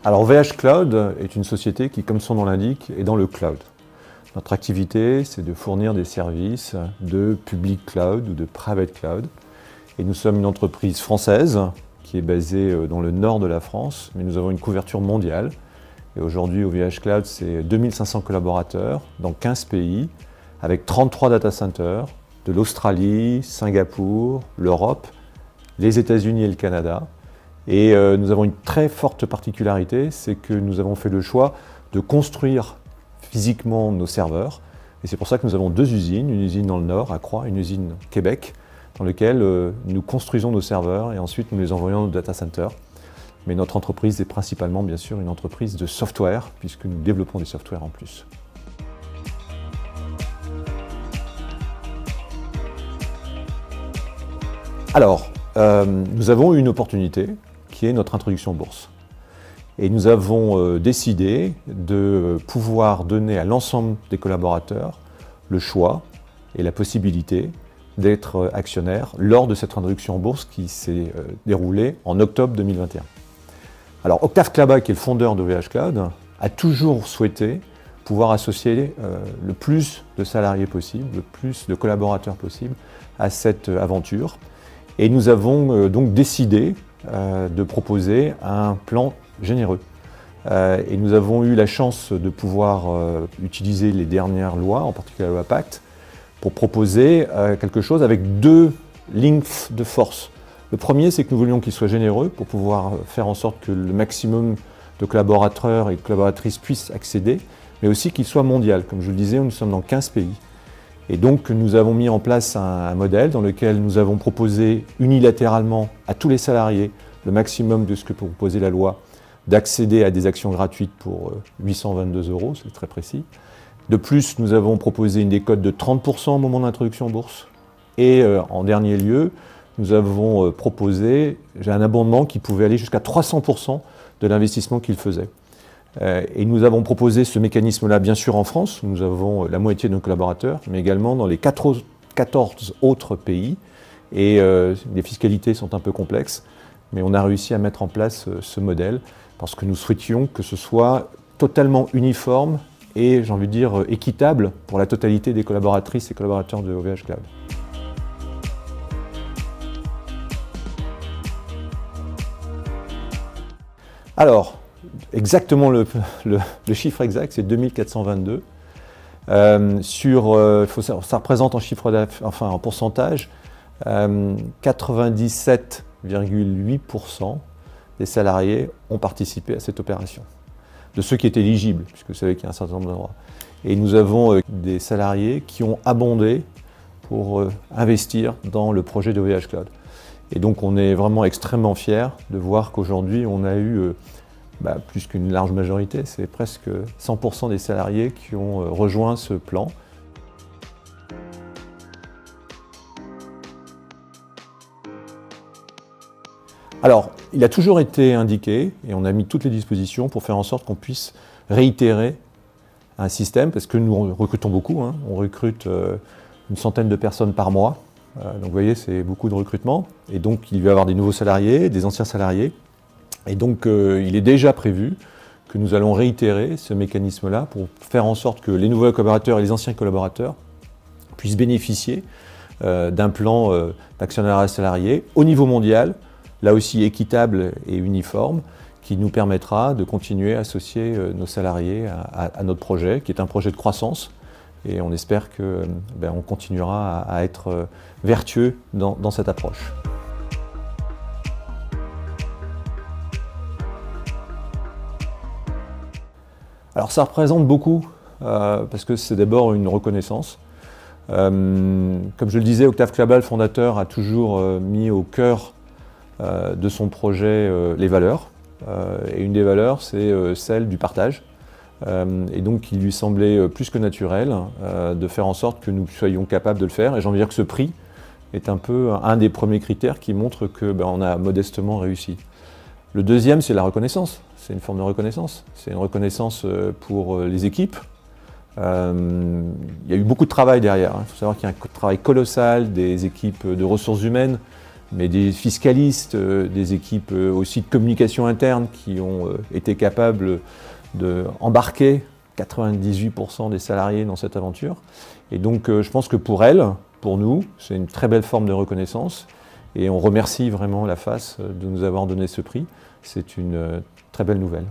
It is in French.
Alors OVH Cloud est une société qui, comme son nom l'indique, est dans le cloud. Notre activité, c'est de fournir des services de public cloud ou de private cloud. Et nous sommes une entreprise française qui est basée dans le nord de la France, mais nous avons une couverture mondiale. Et aujourd'hui, OVH Cloud, c'est 2500 collaborateurs dans 15 pays, avec 33 data centers de l'Australie, Singapour, l'Europe, les États-Unis et le Canada. Et nous avons une très forte particularité, c'est que nous avons fait le choix de construire physiquement nos serveurs. Et c'est pour ça que nous avons deux usines, une usine dans le nord, à Croix, une usine Québec, dans lequel nous construisons nos serveurs et ensuite nous les envoyons au data center. Mais notre entreprise est principalement, bien sûr, une entreprise de software, puisque nous développons des softwares en plus. Alors, nous avons eu une opportunité qui est notre introduction en bourse. Et nous avons décidé de pouvoir donner à l'ensemble des collaborateurs le choix et la possibilité d'être actionnaire lors de cette introduction en bourse qui s'est déroulée en octobre 2021. Alors Octave Klaba, qui est le fondeur d'OVH Cloud, a toujours souhaité pouvoir associer le plus de salariés possible, le plus de collaborateurs possible à cette aventure. Et nous avons donc décidé de proposer un plan généreux. Et nous avons eu la chance de pouvoir utiliser les dernières lois, en particulier la loi Pacte, pour proposer quelque chose avec deux lignes de force. Le premier, c'est que nous voulions qu'il soit généreux pour pouvoir faire en sorte que le maximum de collaborateurs et de collaboratrices puissent accéder, mais aussi qu'il soit mondial. Comme je vous le disais, nous sommes dans 15 pays. Et donc nous avons mis en place un modèle dans lequel nous avons proposé unilatéralement à tous les salariés le maximum de ce que proposait la loi, d'accéder à des actions gratuites pour 822 €, c'est très précis. De plus, nous avons proposé une décote de 30% au moment de l'introduction en bourse. Et en dernier lieu, nous avons proposé un abondement qui pouvait aller jusqu'à 300% de l'investissement qu'il faisait. Et nous avons proposé ce mécanisme-là, bien sûr, en France, où nous avons la moitié de nos collaborateurs, mais également dans les 14 autres pays. Et les fiscalités sont un peu complexes, mais on a réussi à mettre en place ce modèle parce que nous souhaitions que ce soit totalement uniforme et, j'ai envie de dire, équitable pour la totalité des collaboratrices et collaborateurs de OVH Cloud. Alors, exactement le chiffre exact, c'est 2422. Ça représente en chiffre d'affaires, enfin en pourcentage, 97,8% des salariés ont participé à cette opération. De ceux qui étaient éligibles, puisque vous savez qu'il y a un certain nombre de droits. Et nous avons des salariés qui ont abondé pour investir dans le projet de OVH Cloud. Et donc on est vraiment extrêmement fiers de voir qu'aujourd'hui on a eu plus qu'une large majorité, c'est presque 100% des salariés qui ont rejoint ce plan. Alors, il a toujours été indiqué, et on a mis toutes les dispositions pour faire en sorte qu'on puisse réitérer un système, parce que nous recrutons beaucoup, hein. On recrute une centaine de personnes par mois, donc vous voyez, c'est beaucoup de recrutement, et donc il va y avoir des nouveaux salariés, des anciens salariés, et donc il est déjà prévu que nous allons réitérer ce mécanisme-là pour faire en sorte que les nouveaux collaborateurs et les anciens collaborateurs puissent bénéficier d'un plan d'actionnariat salarié au niveau mondial, là aussi équitable et uniforme, qui nous permettra de continuer à associer nos salariés à notre projet, qui est un projet de croissance. Et on espère qu'on continuera à être vertueux dans cette approche. Alors ça représente beaucoup, parce que c'est d'abord une reconnaissance. Comme je le disais, Octave Klaba, le fondateur, a toujours mis au cœur de son projet les valeurs. Et une des valeurs, c'est celle du partage. Et donc il lui semblait plus que naturel de faire en sorte que nous soyons capables de le faire. Et j'ai envie de dire que ce prix est un peu un des premiers critères qui montre qu'on a modestement réussi. Le deuxième, c'est la reconnaissance. C'est une forme de reconnaissance. C'est une reconnaissance pour les équipes. Il y a eu beaucoup de travail derrière. Il faut savoir qu'il y a un travail colossal des équipes de ressources humaines mais des fiscalistes, des équipes aussi de communication interne qui ont été capables d'embarquer 98% des salariés dans cette aventure. Et donc je pense que pour elle, pour nous, c'est une très belle forme de reconnaissance. Et on remercie vraiment la FAS de nous avoir donné ce prix. C'est une très belle nouvelle.